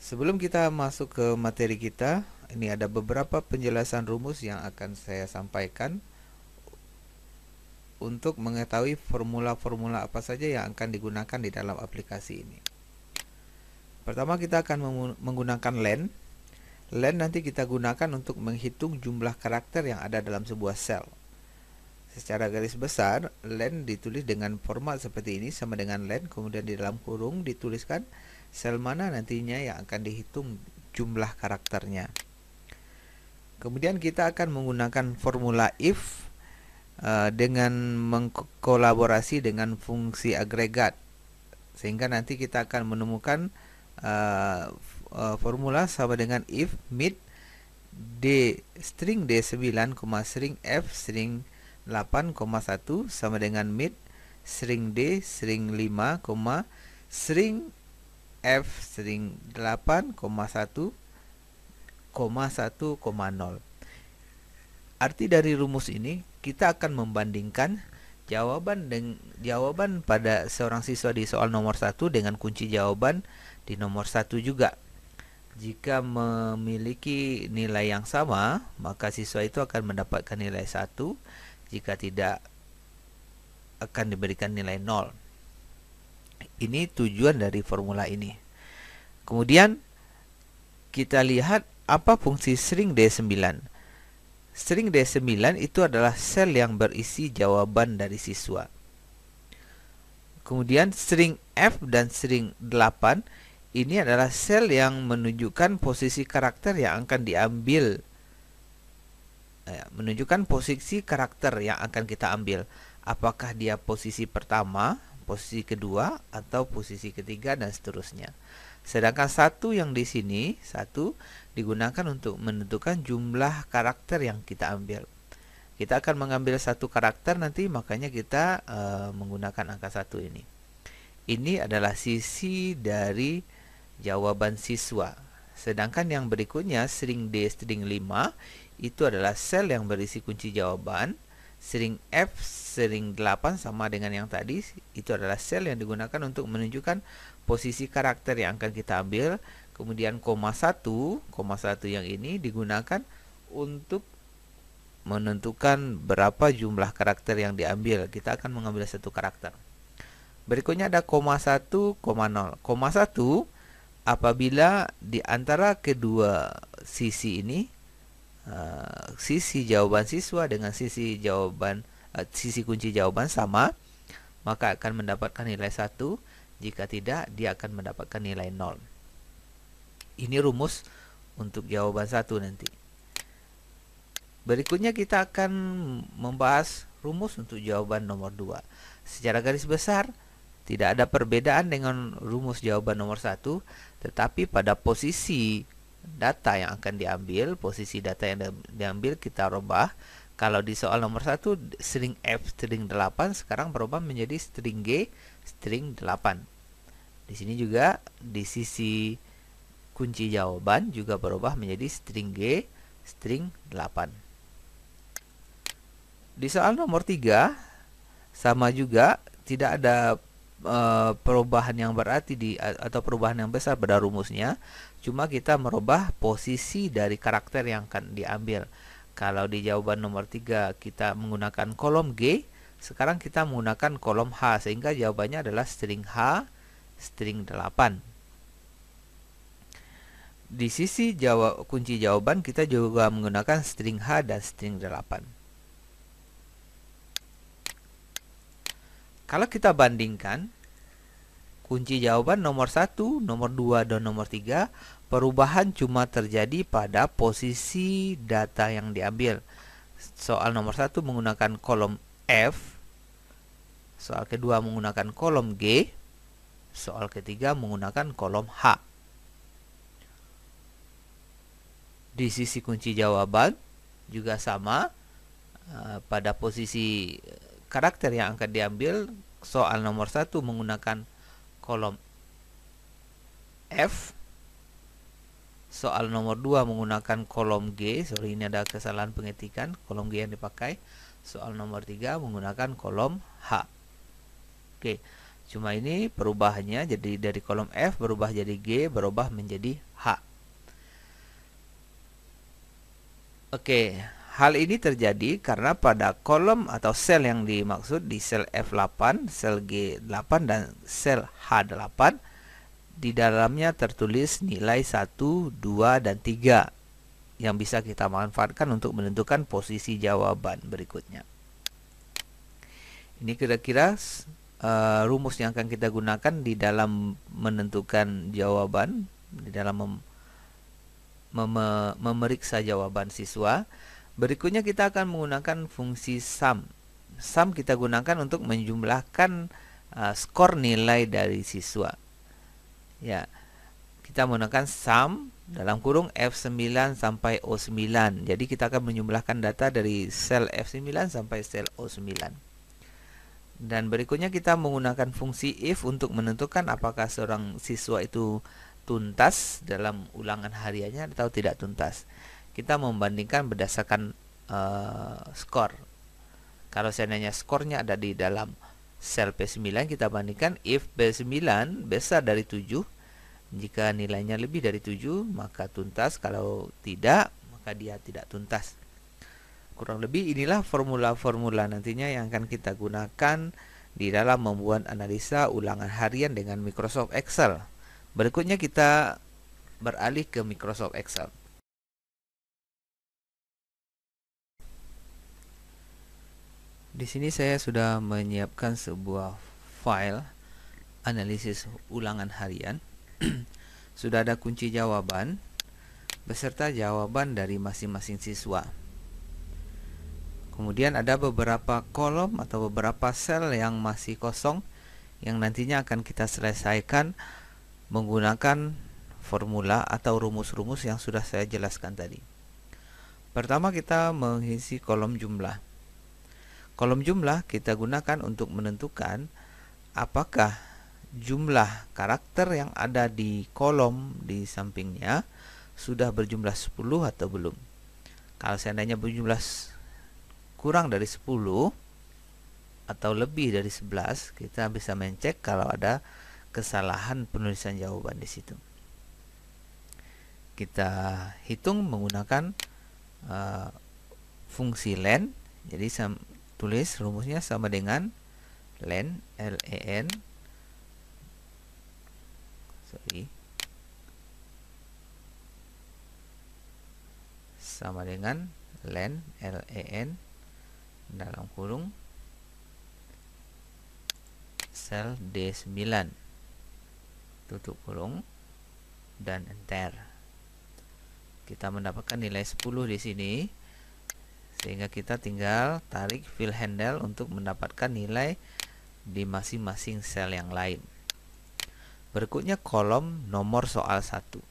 Sebelum kita masuk ke materi kita, ini ada beberapa penjelasan rumus yang akan saya sampaikan untuk mengetahui formula-formula apa saja yang akan digunakan di dalam aplikasi ini. Pertama, kita akan menggunakan len. Len nanti kita gunakan untuk menghitung jumlah karakter yang ada dalam sebuah sel. Secara garis besar, len ditulis dengan format seperti ini, sama dengan len, kemudian di dalam kurung dituliskan sel mana nantinya yang akan dihitung jumlah karakternya. Kemudian kita akan menggunakan formula if dengan mengkolaborasi dengan fungsi agregat, sehingga nanti kita akan menemukan formula sama dengan if mid d string d9, string f string 8,1 sama dengan mid string d string 5, string f string 8,1, 1,0. Arti dari rumus ini, kita akan membandingkan jawaban pada seorang siswa di soal nomor 1 dengan kunci jawaban di nomor 1 juga. Jika memiliki nilai yang sama, maka siswa itu akan mendapatkan nilai 1. Jika tidak, akan diberikan nilai 0. Ini tujuan dari formula ini. Kemudian kita lihat apa fungsi string D9. String D9 itu adalah sel yang berisi jawaban dari siswa. Kemudian string F dan string 8 ini adalah sel yang menunjukkan posisi karakter yang akan diambil. Menunjukkan posisi karakter yang akan kita ambil. Apakah dia posisi pertama, posisi kedua, atau posisi ketiga, dan seterusnya. Sedangkan satu yang di sini, satu digunakan untuk menentukan jumlah karakter yang kita ambil. Kita akan mengambil satu karakter nanti, makanya kita menggunakan angka 1 ini. Ini adalah sisi dari jawaban siswa. Sedangkan yang berikutnya, string D, string 5, itu adalah sel yang berisi kunci jawaban. String F, string 8 sama dengan yang tadi, itu adalah sel yang digunakan untuk menunjukkan posisi karakter yang akan kita ambil. Kemudian koma 1 yang ini digunakan untuk menentukan berapa jumlah karakter yang diambil. Kita akan mengambil satu karakter. Berikutnya ada koma 1, 0. Koma 1 apabila di antara kedua sisi ini, sisi jawaban siswa dengan sisi kunci jawaban sama, maka akan mendapatkan nilai 1. Jika tidak, dia akan mendapatkan nilai 0. Ini rumus untuk jawaban 1 nanti. Berikutnya kita akan membahas rumus untuk jawaban nomor 2. Secara garis besar, tidak ada perbedaan dengan rumus jawaban nomor 1, tetapi pada posisi data yang akan diambil, posisi data yang diambil kita rubah. Kalau di soal nomor 1, string F string 8 sekarang berubah menjadi string G string 8. Di sini juga di sisi kunci jawaban juga berubah menjadi string G string 8. Di soal nomor 3 sama juga, tidak ada perubahan yang berarti atau perubahan yang besar pada rumusnya. Cuma kita merubah posisi dari karakter yang akan diambil. Kalau di jawaban nomor 3 kita menggunakan kolom G, sekarang kita menggunakan kolom H, sehingga jawabannya adalah string H string 8. Di sisi kunci jawaban kita juga menggunakan string H dan string 8. Kalau kita bandingkan kunci jawaban nomor 1, nomor 2, dan nomor 3, perubahan cuma terjadi pada posisi data yang diambil. Soal nomor 1 menggunakan kolom F, soal kedua menggunakan kolom G, soal ketiga menggunakan kolom H. Di sisi kunci jawaban juga sama, pada posisi karakter yang akan diambil. Soal nomor 1 menggunakan kolom F, soal nomor 2 menggunakan kolom G. Sorry, ini ada kesalahan pengetikan, kolom G yang dipakai. Soal nomor 3 menggunakan kolom H. Oke, cuma ini perubahannya, jadi dari kolom F berubah jadi G, berubah menjadi H. Oke, hal ini terjadi karena pada kolom atau sel yang dimaksud di sel F8, sel G8, dan sel H8, di dalamnya tertulis nilai 1, 2, dan 3 yang bisa kita manfaatkan untuk menentukan posisi jawaban berikutnya. Ini kira-kira rumus yang akan kita gunakan di dalam menentukan jawaban, di dalam memeriksa jawaban siswa. Berikutnya kita akan menggunakan fungsi sum. Sum kita gunakan untuk menjumlahkan skor nilai dari siswa. Ya, kita menggunakan sum dalam kurung F9 sampai O9. Jadi kita akan menjumlahkan data dari sel F9 sampai sel O9. Dan berikutnya kita menggunakan fungsi if untuk menentukan apakah seorang siswa itu tuntas dalam ulangan hariannya atau tidak tuntas. Kita membandingkan berdasarkan skor. Kalau seandainya skornya ada di dalam sel P9, kita bandingkan if P9 besar dari 7. Jika nilainya lebih dari 7, maka tuntas. Kalau tidak, maka dia tidak tuntas. Kurang lebih inilah formula-formula nantinya yang akan kita gunakan di dalam membuat analisa ulangan harian dengan Microsoft Excel. Berikutnya kita beralih ke Microsoft Excel. Di sini saya sudah menyiapkan sebuah file analisis ulangan harian. Sudah ada kunci jawaban beserta jawaban dari masing-masing siswa. Kemudian ada beberapa kolom atau beberapa sel yang masih kosong yang nantinya akan kita selesaikan menggunakan formula atau rumus-rumus yang sudah saya jelaskan tadi. Pertama kita mengisi kolom jumlah. Kolom jumlah kita gunakan untuk menentukan apakah jumlah karakter yang ada di kolom di sampingnya sudah berjumlah 10 atau belum. Kalau seandainya berjumlah kurang dari 10 atau lebih dari 11, kita bisa mencek kalau ada kesalahan penulisan jawaban di situ. Kita hitung menggunakan fungsi len. Jadi tulis rumusnya sama dengan len, L-E-N, sama dengan len, L-E-N, dalam kurung sel D9, tutup kurung, dan enter. Kita mendapatkan nilai 10 di sini, sehingga kita tinggal tarik fill handle untuk mendapatkan nilai di masing-masing sel yang lain. Berikutnya kolom nomor soal 1.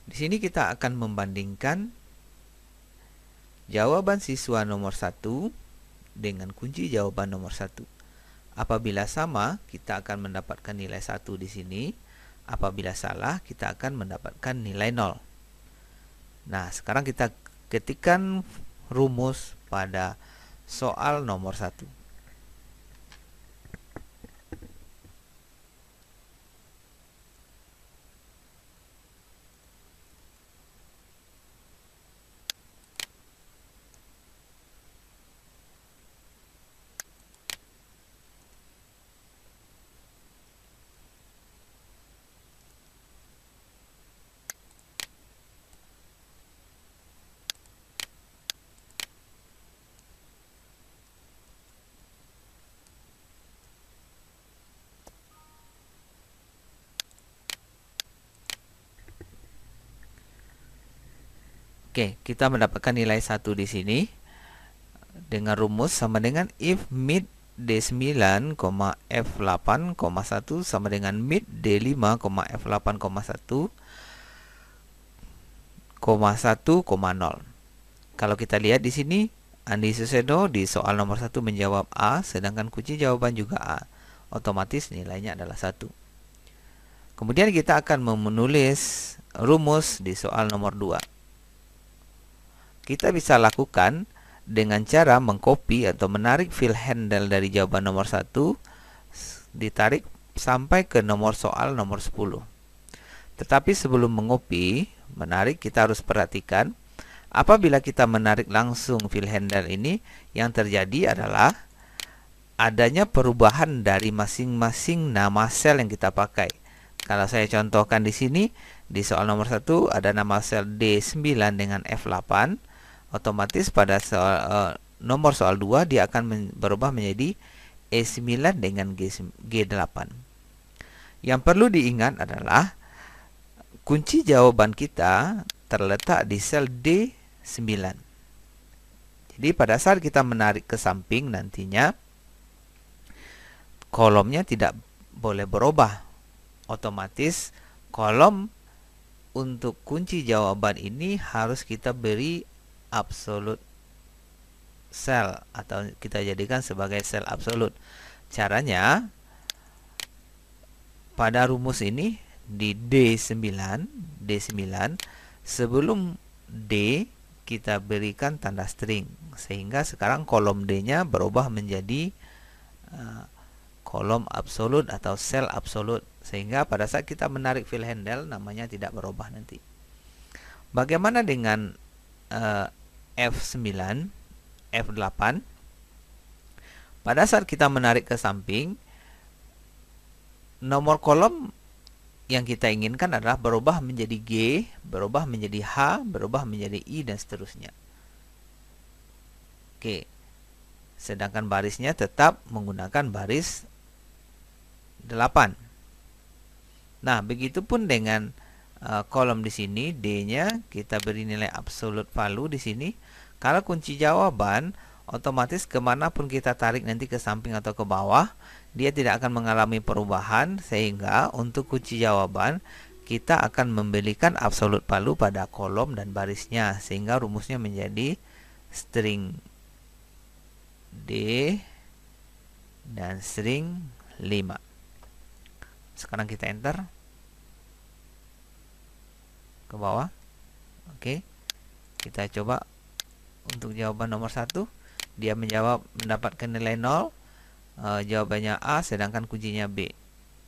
Di sini kita akan membandingkan jawaban siswa nomor 1 dengan kunci jawaban nomor 1. Apabila sama, kita akan mendapatkan nilai 1 di sini. Apabila salah, kita akan mendapatkan nilai 0. Nah, sekarang kita ketikkan rumus pada soal nomor 1. Oke, kita mendapatkan nilai 1 di sini dengan rumus sama dengan if mid D9, F8,1 sama dengan mid D5, F8,1, 1,0. Kalau kita lihat di sini, Andi Suseno di soal nomor 1 menjawab A, sedangkan kunci jawaban juga A. Otomatis nilainya adalah 1. Kemudian kita akan menulis rumus di soal nomor 2. Kita bisa lakukan dengan cara mengcopy atau menarik fill handle dari jawaban nomor 1, ditarik sampai ke nomor soal nomor 10. Tetapi sebelum mengopi, menarik, kita harus perhatikan apabila kita menarik langsung fill handle ini, yang terjadi adalah adanya perubahan dari masing-masing nama sel yang kita pakai. Kalau saya contohkan di sini, di soal nomor 1 ada nama sel D9 dengan F8, otomatis pada nomor soal 2 dia akan berubah menjadi E9 dengan G8. Yang perlu diingat adalah kunci jawaban kita terletak di sel D9. Jadi pada saat kita menarik ke samping nantinya, kolomnya tidak boleh berubah. Otomatis kolom untuk kunci jawaban ini harus kita beri absolute cell atau kita jadikan sebagai sel absolut. Caranya pada rumus ini di D9 sebelum D kita berikan tanda string sehingga sekarang kolom D-nya berubah menjadi kolom absolut atau sel absolut, sehingga pada saat kita menarik fill handle namanya tidak berubah nanti. Bagaimana dengan F9, F8? Pada saat kita menarik ke samping, nomor kolom yang kita inginkan adalah berubah menjadi G, berubah menjadi H, berubah menjadi I, dan seterusnya. Oke. Sedangkan barisnya tetap menggunakan baris 8. Nah, begitupun dengan kolom di sini, D-nya kita beri nilai absolute value di sini. Kalau kunci jawaban, otomatis kemanapun kita tarik nanti ke samping atau ke bawah, dia tidak akan mengalami perubahan, sehingga untuk kunci jawaban kita akan memberikan absolute value pada kolom dan barisnya, sehingga rumusnya menjadi string D dan string 5. Sekarang kita enter ke bawah. Oke. Kita coba untuk jawaban nomor 1. Dia mendapatkan nilai 0. Jawabannya A, sedangkan kuncinya B.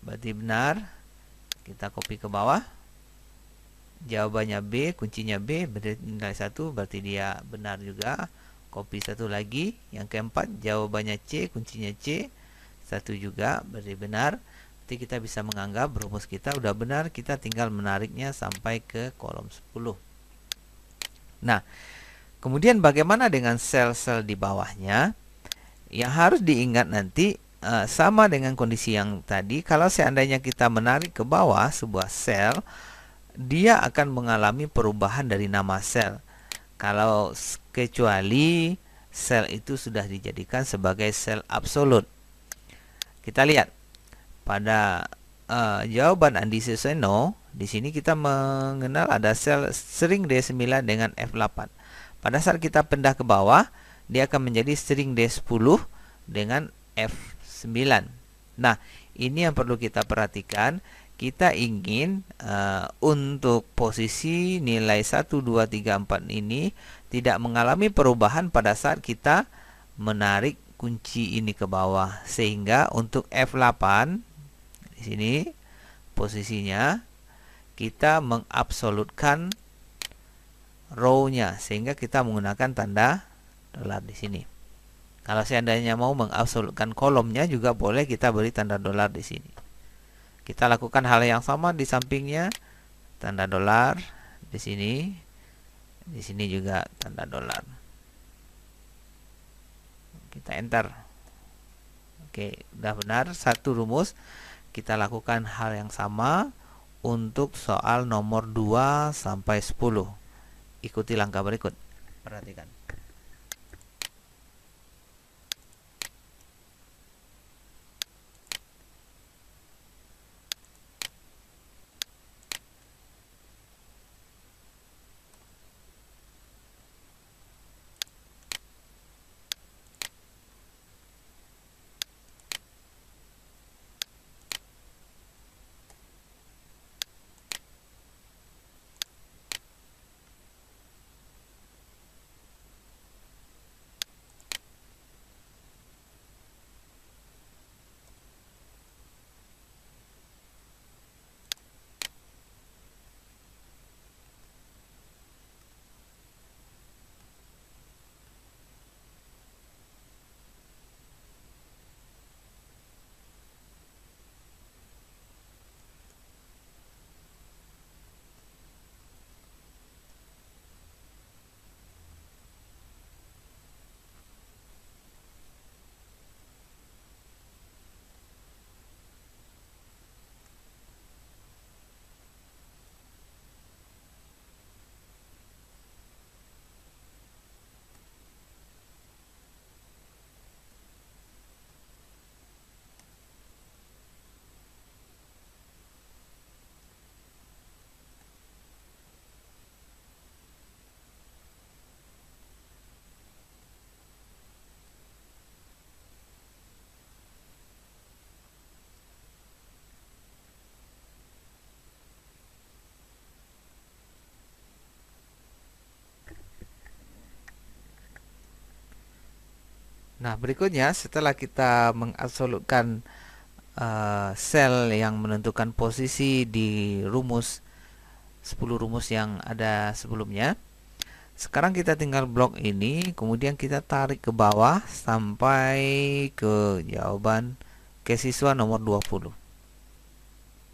Berarti benar. Kita copy ke bawah. Jawabannya B, kuncinya B, berarti nilai 1, berarti dia benar juga. Copy satu lagi. Yang keempat, jawabannya C, kuncinya C, 1 juga, berarti benar. Nanti kita bisa menganggap rumus kita udah benar, kita tinggal menariknya sampai ke kolom 10. Nah, kemudian bagaimana dengan sel-sel di bawahnya? Yang harus diingat nanti sama dengan kondisi yang tadi, kalau seandainya kita menarik ke bawah sebuah sel, dia akan mengalami perubahan dari nama sel. Kalau kecuali sel itu sudah dijadikan sebagai sel absolut. Kita lihat pada jawaban Andi Suseno, di sini kita mengenal ada sel string D9 dengan F8. Pada saat kita pindah ke bawah, dia akan menjadi string D10 dengan F9. Nah, ini yang perlu kita perhatikan. Kita ingin untuk posisi nilai 1, 2, 3, 4 ini tidak mengalami perubahan pada saat kita menarik kunci ini ke bawah. Sehingga untuk F8 di sini posisinya kita mengabsolutkan row-nya sehingga kita menggunakan tanda dolar di sini. Kalau seandainya mau mengabsolutkan kolomnya juga boleh kita beri tanda dolar di sini. Kita lakukan hal yang sama di sampingnya, tanda dolar di sini juga tanda dolar. Kita enter. Oke, udah benar satu rumus. Kita lakukan hal yang sama untuk soal nomor 2 sampai 10. Ikuti langkah berikut. Perhatikan. Nah, berikutnya setelah kita mengabsolutkan sel yang menentukan posisi di rumus 10 rumus yang ada sebelumnya. Sekarang kita tinggal blok ini, kemudian kita tarik ke bawah sampai ke jawaban ke siswa nomor 20.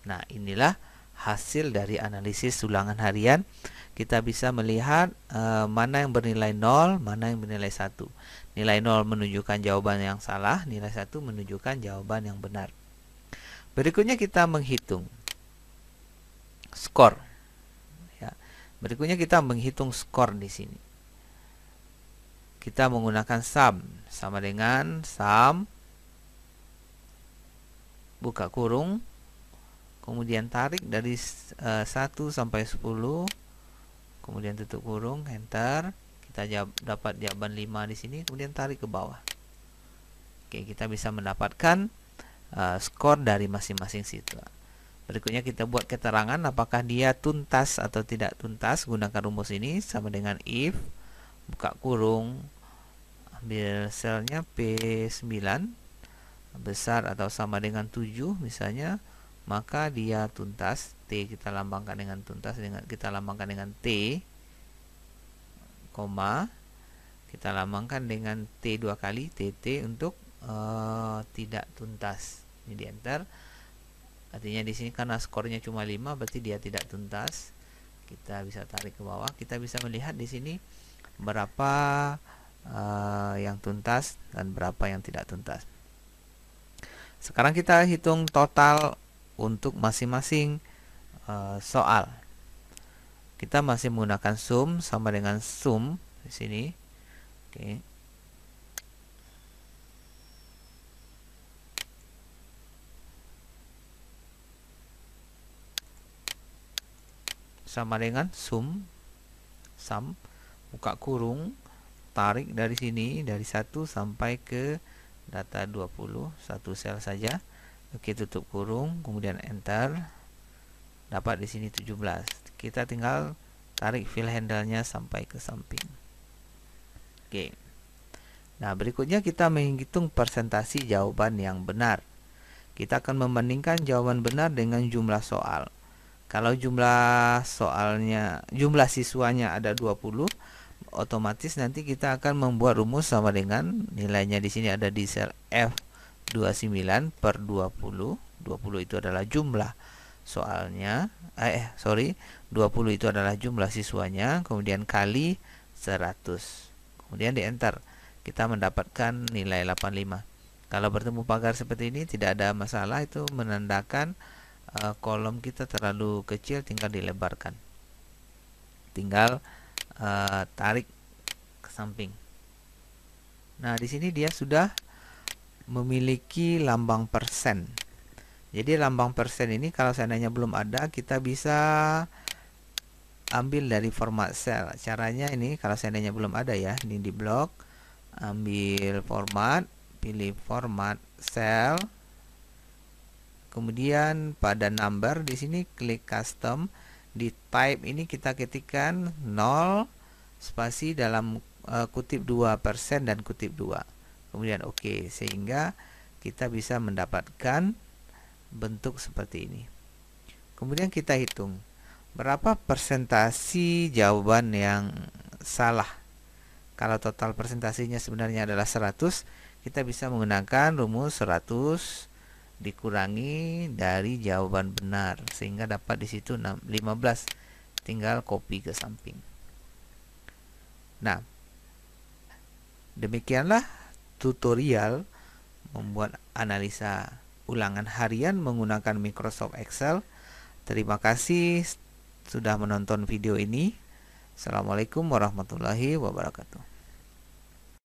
Nah, inilah hasil dari analisis ulangan harian. Kita bisa melihat mana yang bernilai 0, mana yang bernilai 1. Nilai 0 menunjukkan jawaban yang salah, nilai 1 menunjukkan jawaban yang benar. Berikutnya kita menghitung skor. Ya. Berikutnya kita menghitung skor di sini. Kita menggunakan sum, sama dengan sum buka kurung, kemudian tarik dari 1 sampai 10, kemudian tutup kurung, enter. Kita dapat jawaban 5 di sini, kemudian tarik ke bawah. Oke, kita bisa mendapatkan skor dari masing-masing siswa. Berikutnya kita buat keterangan apakah dia tuntas atau tidak tuntas. Gunakan rumus ini, sama dengan if buka kurung, ambil selnya P9 besar atau sama dengan 7 misalnya, maka dia tuntas. T kita lambangkan dengan tuntas, kita lambangkan dengan T, koma, kita lambangkan dengan T 2 kali, TT untuk tidak tuntas. Ini di enter. Artinya di sini karena skornya cuma 5, berarti dia tidak tuntas. Kita bisa tarik ke bawah. Kita bisa melihat di sini berapa yang tuntas dan berapa yang tidak tuntas. Sekarang kita hitung total untuk masing-masing soal. Kita masih menggunakan sum, sama dengan sum di sini. Oke. Sama dengan sum buka kurung, tarik dari sini dari 1 sampai ke data 20, satu sel saja. Oke, tutup kurung, kemudian enter. Dapat di sini 17. Kita tinggal tarik fill handle-nya sampai ke samping. Oke. Nah, berikutnya kita menghitung persentasi jawaban yang benar. Kita akan membandingkan jawaban benar dengan jumlah soal. Kalau jumlah siswanya ada 20, otomatis nanti kita akan membuat rumus sama dengan nilainya di sini ada di sel F29 per 20. 20 itu adalah jumlah soalnya. 20 itu adalah jumlah siswanya, kemudian kali 100. Kemudian di enter. Kita mendapatkan nilai 85. Kalau bertemu pagar seperti ini tidak ada masalah, itu menandakan kolom kita terlalu kecil, tinggal dilebarkan. Tinggal tarik ke samping. Nah, di sini dia sudah memiliki lambang persen. Jadi lambang persen ini kalau seandainya belum ada, kita bisa ambil dari format sel. Caranya ini kalau seandainya belum ada ya, ini di blok, ambil format, pilih format sel. Kemudian pada number di sini klik custom, di type ini kita ketikkan 0 spasi dalam kutip 2% dan kutip 2. Kemudian oke, sehingga kita bisa mendapatkan bentuk seperti ini. Kemudian kita hitung berapa persentasi jawaban yang salah. Kalau total persentasinya sebenarnya adalah 100, kita bisa menggunakan rumus 100 dikurangi dari jawaban benar, sehingga dapat di situ 15. Tinggal copy ke samping. Nah, demikianlah tutorial membuat analisa ulangan harian menggunakan Microsoft Excel. Terima kasih sudah menonton video ini. Assalamualaikum warahmatullahi wabarakatuh.